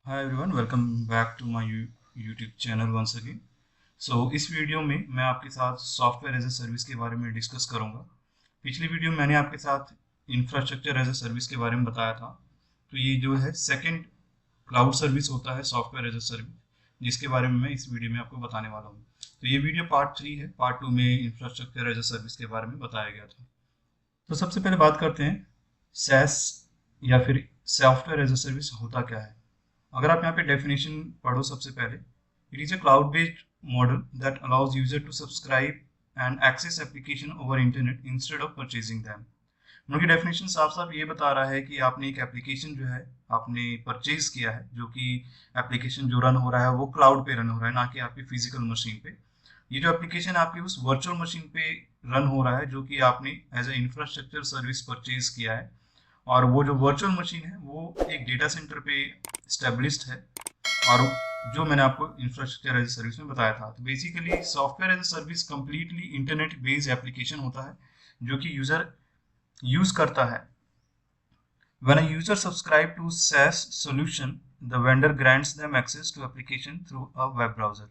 Hi everyone, welcome back to my YouTube channel once again. इस video में मैं आपके साथ सॉफ्टवेयर एज ए सर्विस के बारे में डिस्कस करूंगा। पिछली वीडियो में मैंने आपके साथ इंफ्रास्ट्रक्चर एज ए सर्विस के बारे में बताया था। तो ये जो है सेकंड क्लाउड सर्विस होता है सॉफ्टवेयर एज ए सर्विस, जिसके बारे में मैं इस वीडियो में आपको बताने वाला हूँ। तो ये वीडियो पार्ट 3 है। पार्ट 2 में इंफ्रास्ट्रक्चर एज ए सर्विस के बारे में बताया गया था। तो सबसे पहले बात करते हैं SaaS या फिर सॉफ्टवेयर एज ए सर्विस होता क्या है। अगर आप यहाँ पे डेफिनेशन पढ़ो सबसे पहले, it is a cloud based model that allows user to subscribe and access application over internet instead of purchasing them. उनकी डेफिनेशन साफ साफ ये बता रहा है कि आपने एक एप्लीकेशन जो है आपने परचेज किया है, जो कि एप्लीकेशन जो रन हो रहा है वो क्लाउड पे रन हो रहा है, ना कि आपकी फिजिकल मशीन पे। ये जो एप्लीकेशन आपकी उस वर्चुअल मशीन पे रन हो रहा है जो कि आपने as a infrastructure service purchase किया है। और वो जो वर्चुअल मशीन है वो एक डेटा सेंटर पे स्टेब्लिश्ड है। और जो मैंने आपको इंफ्रास्ट्रक्चर एज ए सर्विस में बताया था, तो basically software as a service completely internet based application होता है जो कि यूजर यूज करता है। When a user subscribe to SaaS solution, the vendor grants them access to application through a web browser।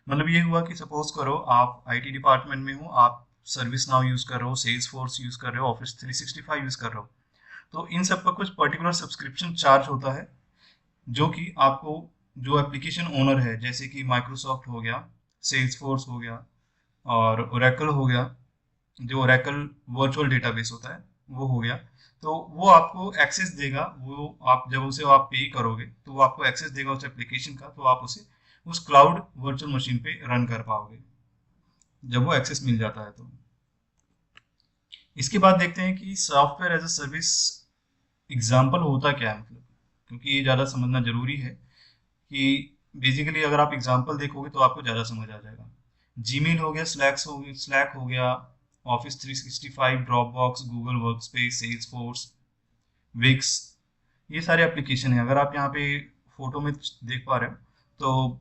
मतलब ये हुआ कि सपोज करो आप आईटी डिपार्टमेंट में हो, आप सर्विस नाउ यूज कर रहे हो, सेल्स फोर्स यूज कर रहे हो, ऑफिस 365 यूज कर रहे हो। तो इन सब का कुछ पर्टिकुलर सब्सक्रिप्शन चार्ज होता है, जो कि आपको जो एप्लीकेशन ओनर है, जैसे कि माइक्रोसॉफ्ट हो गया, सेल्स फोर्स हो गया और ओरेकल हो गया, जो ओरेकल वर्चुअल डेटाबेस होता है वो हो गया। तो वो आपको एक्सेस देगा, वो आप जब उसे आप पे करोगे तो वो आपको एक्सेस देगा उस एप्लीकेशन का, तो आप उसे उस क्लाउड वर्चुअल मशीन पे रन कर पाओगे जब वो एक्सेस मिल जाता है। तो इसके बाद देखते हैं कि software as a service example होता क्या है, मतलब क्योंकि ये ज़्यादा समझना जरूरी है कि बेसिकली अगर आप एग्जाम्पल देखोगे तो आपको ज़्यादा समझ आ जाएगा। जीमेल हो गया, स्लैक हो गया, office 365, Dropbox, Google Workspace, Salesforce, Wix, ये सारे एप्लीकेशन है। अगर आप यहाँ पे फोटो में देख पा रहे हो तो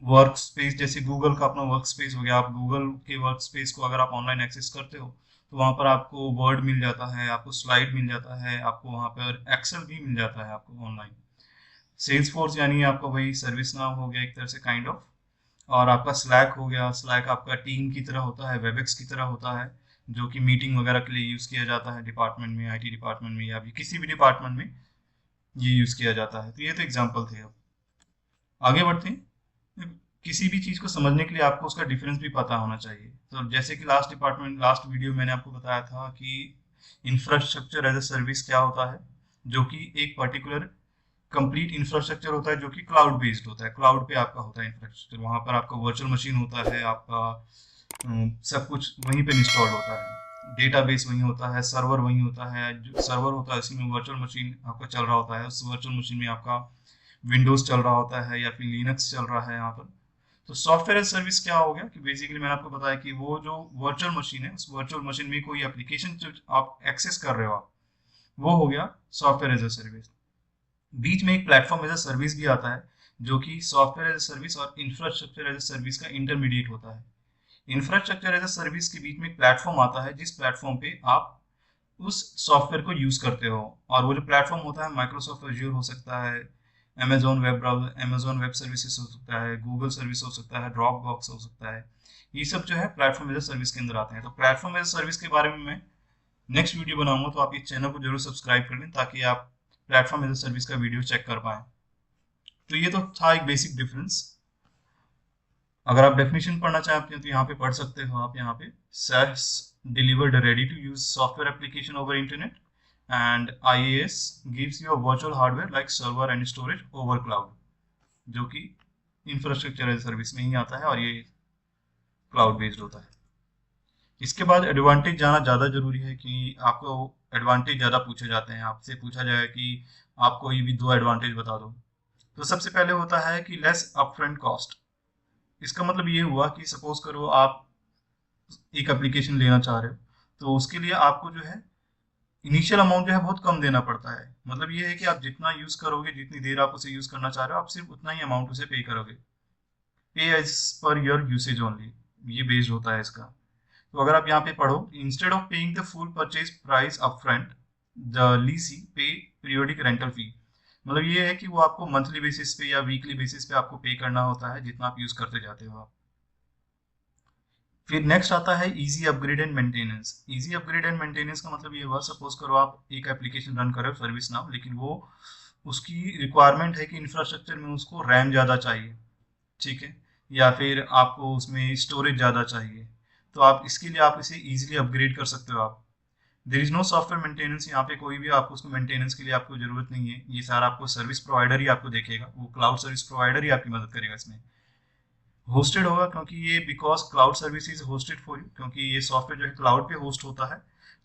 वर्क स्पेस, जैसे गूगल का अपना वर्क स्पेस हो गया, आप गूगल के वर्क स्पेस को अगर आप ऑनलाइन एक्सेस करते हो तो वहाँ पर आपको वर्ड मिल जाता है, आपको स्लाइड मिल जाता है, आपको वहाँ पर एक्सेल भी मिल जाता है आपको ऑनलाइन। सेल्स फोर्स यानी आपका वही सर्विस नाउ हो गया एक तरह से काइंड ऑफ। और आपका स्लैक हो गया, स्लैक आपका टीम की तरह होता है, वेबएक्स की तरह होता है, जो कि मीटिंग वगैरह के लिए यूज़ किया जाता है डिपार्टमेंट में, आईटी डिपार्टमेंट में या भी किसी भी डिपार्टमेंट में ये यूज़ किया जाता है। तो ये तो एग्जाम्पल थे। अब आगे बढ़ते हैं। किसी भी चीज़ को समझने के लिए आपको उसका डिफरेंस भी पता होना चाहिए। तो जैसे कि लास्ट वीडियो मैंने आपको बताया था कि इंफ्रास्ट्रक्चर एज ए सर्विस क्या होता है, जो कि एक पर्टिकुलर कंप्लीट इंफ्रास्ट्रक्चर होता है जो कि क्लाउड बेस्ड होता है। क्लाउड पे आपका होता है इंफ्रास्ट्रक्चर, वहाँ पर आपका वर्चुअल मशीन होता है, आपका सब कुछ वहीं पे इंस्टॉल होता है, डेटाबेस वहीं होता है, सर्वर वहीं होता है। जो सर्वर होता है उसी में वर्चुअल मशीन आपका चल रहा होता है, उस वर्चुअल मशीन में आपका विंडोज चल रहा होता है या फिर लिनक्स चल रहा है यहाँ पर। तो सॉफ्टवेयर एज सर्विस क्या हो गया कि बेसिकली मैंने आपको बताया कि वो जो वर्चुअल मशीन है, उस वर्चुअल मशीन में कोई एप्लीकेशन जो आप एक्सेस कर रहे हो आप, वो हो गया सॉफ्टवेयर एज अ सर्विस। बीच में एक प्लेटफॉर्म एज अ सर्विस भी आता है, जो कि सॉफ्टवेयर एज अ सर्विस और इंफ्रास्ट्रक्चर एज अ सर्विस का इंटरमीडिएट होता है। इंफ्रास्ट्रक्चर एज अ सर्विस के बीच में एक प्लेटफॉर्म आता है, जिस प्लेटफॉर्म पे आप उस सॉफ्टवेयर को यूज करते हो। और वो जो प्लेटफॉर्म होता है, माइक्रोसॉफ्ट एज्योर हो सकता है, Amazon web browser, Amazon web services हो सकता है, गूगल सर्विस हो सकता है, ड्रॉप बॉक्स हो सकता है। ये सब जो है प्लेटफॉर्म एज अ सर्विस के अंदर आते हैं। तो प्लेटफॉर्म एज अ सर्विस के बारे में मैं नेक्स्ट वीडियो बनाऊंगा, तो आप इस चैनल को जरूर सब्सक्राइब कर लें ताकि आप प्लेटफॉर्म एज अ सर्विस का वीडियो चेक कर पाएं। तो ये तो था एक बेसिक डिफरेंस। अगर आप डेफिनेशन पढ़ना चाहते हैं तो यहाँ पे पढ़ सकते हो आप। यहाँ पे SaaS delivered a ready to use software application over internet, and IaaS gives you a virtual hardware like server and storage over cloud, जो कि इंफ्रास्ट्रक्चर एज सर्विस में ही आता है और ये क्लाउड बेस्ड होता है। इसके बाद एडवांटेज जाना ज़्यादा जरूरी है कि आपको एडवांटेज ज़्यादा पूछे जाते हैं, आपसे पूछा जाएगा कि आप कोई भी दो एडवांटेज बता दो। तो सबसे पहले होता है कि लेस अपफ्रंट कॉस्ट। इसका मतलब ये हुआ कि सपोज करो आप एक एप्लीकेशन लेना चाह रहे हो, तो उसके लिए आपको जो है इनिशियल अमाउंट जो है बहुत कम देना पड़ता है। मतलब ये है कि आप जितना यूज करोगे, जितनी देर आप उसे यूज करना चाह रहे हो, आप सिर्फ उतना ही अमाउंट उसे पे करोगे। Pay as per your usage only, ये बेस्ड होता है इसका। तो अगर आप यहाँ पे पढ़ो, instead of paying the full purchase price upfront, the lessee pay periodic rental फी। मतलब ये है कि वो आपको मंथली बेसिस पे या वीकली बेसिस पे आपको पे करना होता है जितना आप यूज करते जाते हो आप। फिर नेक्स्ट आता है easy upgrade and maintenance. Easy upgrade and maintenance का मतलब ये हुआ, सपोज करो आप एक एप्लीकेशन रन कर रहे हो सर्विस नाउ, लेकिन वो उसकी रिक्वायरमेंट है कि इंफ्रास्ट्रक्चर में उसको रैम ज़्यादा चाहिए, ठीक है, या फिर आपको उसमें स्टोरेज ज़्यादा चाहिए, तो आप इसके लिए आप इसे इजीली अपग्रेड कर सकते हो आप। There is no software maintenance, यहाँ पे कोई भी आपको उसको मेंटेनेंस के लिए आपको जरूरत नहीं है, ये सारा आपको सर्विस प्रोवाइडर ही आपको देखेगा, वो क्लाउड सर्विस प्रोवाइडर ही आपकी मदद करेगा इसमें। होस्टेड होगा क्योंकि ये because cloud service is hosted for you, क्योंकि ये सॉफ्टवेयर जो है क्लाउड पे होस्ट होता है,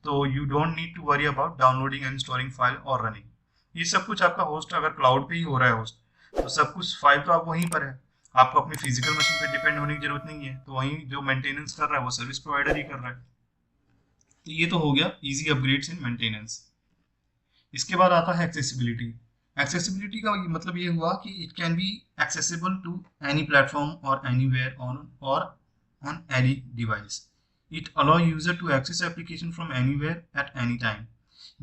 तो you don't need to worry about downloading and storing file और रनिंग। ये सब कुछ आपका होस्ट अगर क्लाउड पे ही हो रहा है होस्ट, तो सब कुछ फाइल तो आप वहीं पर है, आपको अपनी फिजिकल मशीन पे डिपेंड होने की जरूरत नहीं है, तो वहीं जो मेंटेनेंस कर रहा है वो सर्विस प्रोवाइडर ही कर रहा है। तो ये तो हो गया इजी अपग्रेड्स इन मेंटेनेंस। इसके बाद आता है एक्सेसिबिलिटी। एक्सेसिबिलिटी का मतलब ये हुआ कि it can be accessible to any platform और anywhere on any device. It allow user to access application from anywhere at any time.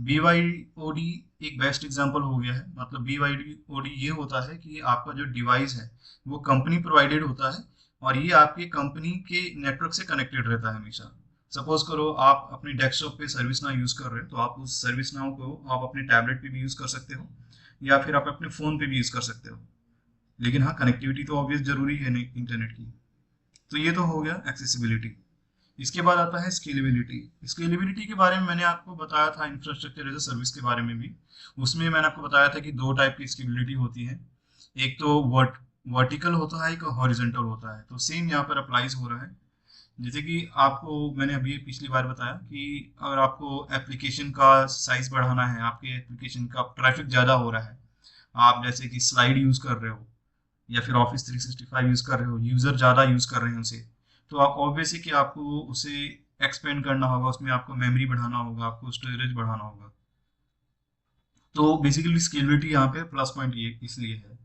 BYOD एक बेस्ट एग्जांपल हो गया है। मतलब BYOD ये होता है कि आपका जो डिवाइस है वो कंपनी प्रोवाइडेड होता है और ये आपके कंपनी के नेटवर्क से कनेक्टेड रहता है हमेशा। सपोज करो आप अपने डेस्कटॉप पे सर्विस नाउ यूज कर रहे हो, तो आप उस सर्विस नाउ को आप अपने टैबलेट पे भी यूज कर सकते हो या फिर आप अपने फोन पे भी यूज कर सकते हो, लेकिन हाँ कनेक्टिविटी तो ऑब्वियस जरूरी है नहीं इंटरनेट की। तो ये तो हो गया एक्सेसिबिलिटी। इसके बाद आता है स्केलेबिलिटी। स्केलेबिलिटी के बारे में मैंने आपको बताया था इंफ्रास्ट्रक्चर एज ए सर्विस के बारे में भी। उसमें मैंने आपको बताया था कि दो टाइप की स्केलेबिलिटी होती है, एक तो वर्टिकल होता है, एक हॉरिजेंटल होता है। तो सेम यहाँ पर अप्लाइज हो रहा है। जैसे कि आपको मैंने अभी पिछली बार बताया कि अगर आपको एप्लीकेशन का साइज बढ़ाना है, आपके एप्लीकेशन का ट्रैफिक ज़्यादा हो रहा है, आप जैसे कि स्लाइड यूज़ कर रहे हो या फिर ऑफिस 365 यूज़ कर रहे हो, यूज़र ज़्यादा यूज़ कर रहे हैं उसे, तो आप ऑब्वियसली कि आपको उसे एक्सपेंड करना होगा, उसमें आपको मेमोरी बढ़ाना होगा, आपको स्टोरेज बढ़ाना होगा। तो बेसिकली स्केलेबिलिटी यहाँ पे प्लस पॉइंट ये इसलिए है।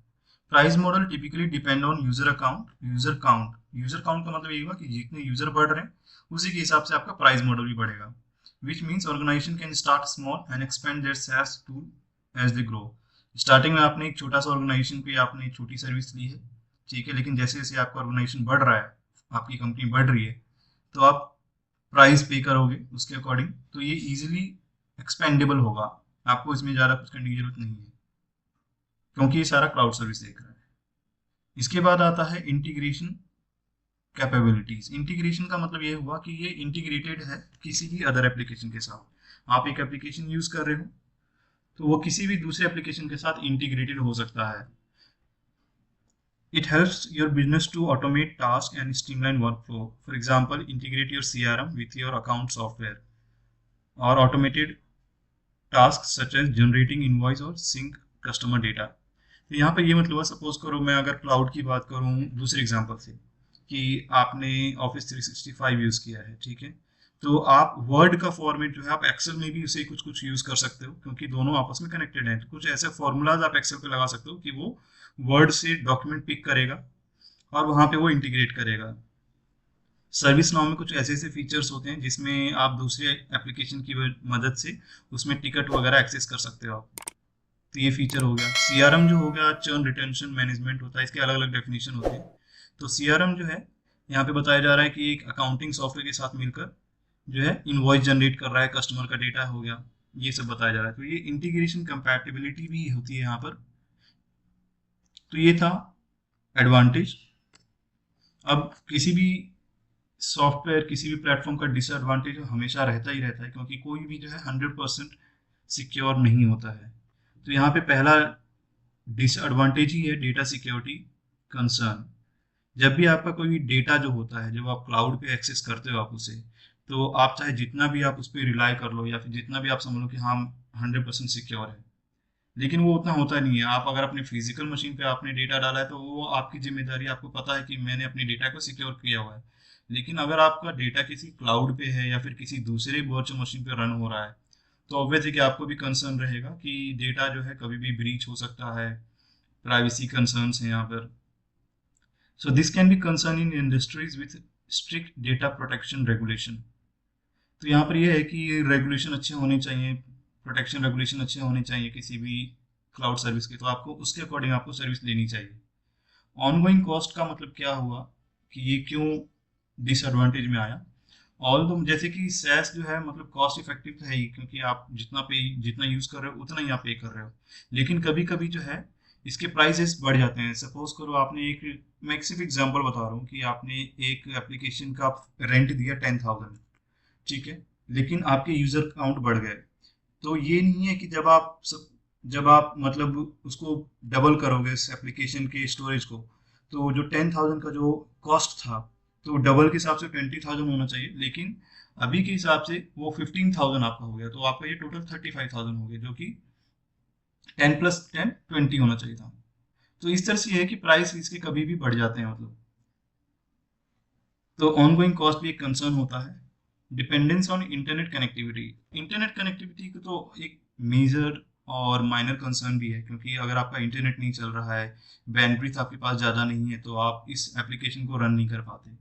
Price model typically depend on user account user count. User count का मतलब ये हुआ कि जितने यूजर बढ़ रहे हैं उसी के हिसाब से आपका प्राइस मॉडल भी बढ़ेगा। Which means organization can start small and expand their SaaS tool as they grow. Starting में आपने एक छोटा सा ऑर्गेनाइजेशन पे आपने एक छोटी सर्विस ली है, ठीक है, लेकिन जैसे जैसे आपका ऑर्गेनाइजेशन बढ़ रहा है, आपकी कंपनी बढ़ रही है, तो आप प्राइस पे करोगे उसके अकॉर्डिंग, तो ये इजीली एक्सपेंडेबल होगा, आपको इसमें ज़्यादा कुछ करने की जरूरत नहीं है क्योंकि ये सारा क्लाउड सर्विस देख रहा है। इसके बाद आता है इंटीग्रेशन कैपेबिलिटीज। इंटीग्रेशन का मतलब ये हुआ कि ये इंटीग्रेटेड है किसी भी अदर एप्लीकेशन के साथ। आप एक एप्लीकेशन यूज कर रहे हो तो वो किसी भी दूसरे एप्लीकेशन के साथ इंटीग्रेटेड हो सकता है। It helps your business to automate tasks and streamline workflow. For example, integrate your CRM with your account software or automated tasks such as generating invoice or sync customer data. तो यहाँ पे ये मतलब हुआ, suppose करो मैं अगर cloud की बात करूँ दूसरे एग्जांपल से, कि आपने ऑफिस 365 यूज़ किया है, ठीक है, तो आप वर्ड का फॉर्मेट जो है आप एक्सेल में भी उसे कुछ कुछ यूज़ कर सकते हो क्योंकि दोनों आपस में कनेक्टेड हैं। कुछ ऐसे फॉर्मूलाज आप एक्सेल पे लगा सकते हो कि वो वर्ड से डॉक्यूमेंट पिक करेगा और वहाँ पे वो इंटीग्रेट करेगा। सर्विस नाउ में कुछ ऐसे ऐसे फीचर्स होते हैं जिसमें आप दूसरे एप्लीकेशन की मदद से उसमें टिकट वगैरह एक्सेस कर सकते हो आप। तो ये फीचर हो गया। CRM जो हो गया चर्न रिटेंशन मैनेजमेंट होता है, इसके अलग अलग डेफिनेशन होते हैं। तो CRM जो है यहाँ पे बताया जा रहा है कि एक अकाउंटिंग सॉफ्टवेयर के साथ मिलकर जो है इनवॉइस जनरेट कर रहा है, कस्टमर का डेटा हो गया, ये सब बताया जा रहा है। तो ये इंटीग्रेशन कंपैटिबिलिटी भी होती है यहाँ पर। तो ये था एडवांटेज। अब किसी भी सॉफ्टवेयर किसी भी प्लेटफॉर्म का डिसएडवांटेज हमेशा रहता ही रहता है क्योंकि कोई भी जो है 100% सिक्योर नहीं होता है। तो यहाँ पे पहला डिसएडवांटेज ही है डेटा सिक्योरिटी कंसर्न। जब भी आपका कोई डेटा जो होता है, जब आप क्लाउड पे एक्सेस करते हो आप उसे, तो आप चाहे जितना भी आप उस पर रिलाई कर लो या फिर जितना भी आप समझ लो कि हाँ 100% सिक्योर है, लेकिन वो उतना होता नहीं है। आप अगर अपने फिजिकल मशीन पे आपने डेटा डाला है तो वो आपकी जिम्मेदारी, आपको पता है कि मैंने अपने डेटा को सिक्योर किया हुआ है। लेकिन अगर आपका डेटा किसी क्लाउड पे है या फिर किसी दूसरे वर्चुअल मशीन पे रन हो रहा है, तो ऑब्वियस है कि आपको भी कंसर्न रहेगा कि डेटा जो है कभी भी ब्रीच हो सकता है, प्राइवेसी कंसर्न्स हैं यहाँ पर। So this can be concern in industries with strict data protection regulation. तो यहाँ पर यह है कि रेगुलेशन अच्छे होने चाहिए, प्रोटेक्शन रेगुलेशन अच्छे होने चाहिए किसी भी क्लाउड सर्विस के, तो आपको उसके अकॉर्डिंग आपको सर्विस लेनी चाहिए। ऑनगोइंग कॉस्ट का मतलब क्या हुआ कि ये क्यों डिसएडवांटेज में आया। ऑल दो जैसे कि सैस जो है मतलब कॉस्ट इफेक्टिव तो है ही, क्योंकि आप जितना यूज कर रहे हो उतना ही आप पे कर रहे हो, लेकिन कभी कभी जो है इसके प्राइसेस बढ़ जाते हैं। सपोज करो आपने एक, मैं एक सिर्फ एग्जांपल बता रहा हूँ कि आपने एक एप्लीकेशन का रेंट दिया 10,000, ठीक है, लेकिन आपके यूजर काउंट बढ़ गए। तो ये नहीं है कि जब आप मतलब उसको डबल करोगे इस एप्लीकेशन के स्टोरेज को, तो जो 10,000 का जो कॉस्ट था तो डबल के हिसाब से 20,000 होना चाहिए, लेकिन अभी के हिसाब से वो 15,000 आपका हो गया, तो आपका ये टोटल 35,000 हो गया, जो कि 10 + 10 20 होना चाहिए था। तो इस तरह से ये है कि प्राइस इसके कभी भी बढ़ जाते हैं मतलब। तो ऑनगोइंग कॉस्ट भी एक कंसर्न होता है। Dependence on internet connectivity, internet connectivity को तो एक मेजर और माइनर कंसर्न भी है, क्योंकि अगर आपका इंटरनेट नहीं चल रहा है, बैंडविड्थ आपके पास ज़्यादा नहीं है, तो आप इस एप्लीकेशन को रन नहीं कर पाते।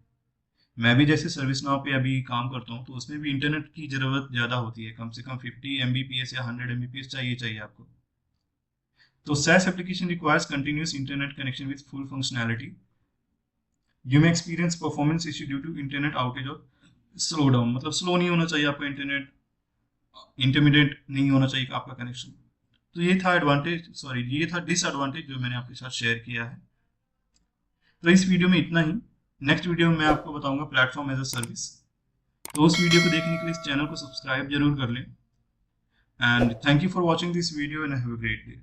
मैं भी जैसे सर्विस नाउ पे अभी काम करता हूँ, तो उसमें भी इंटरनेट की ज़रूरत ज़्यादा होती है, कम से कम 50 Mbps या 100 Mbps चाहिए आपको। तो SaaS application requires continuous internet connection with full functionality. You may experience performance issue due to internet outage और स्लो डाउन, मतलब स्लो नहीं होना चाहिए आपका इंटरनेट, इंटरमीडिएट नहीं होना चाहिए आपका कनेक्शन। तो ये था डिसएडवांटेज जो मैंने आपके साथ शेयर किया है। तो इस वीडियो में इतना ही। नेक्स्ट वीडियो में मैं आपको बताऊंगा प्लेटफॉर्म एज अ सर्विस। तो उस वीडियो को देखने के लिए इस चैनल को सब्सक्राइब जरूर कर लें। And thank you for watching this video and have a great day.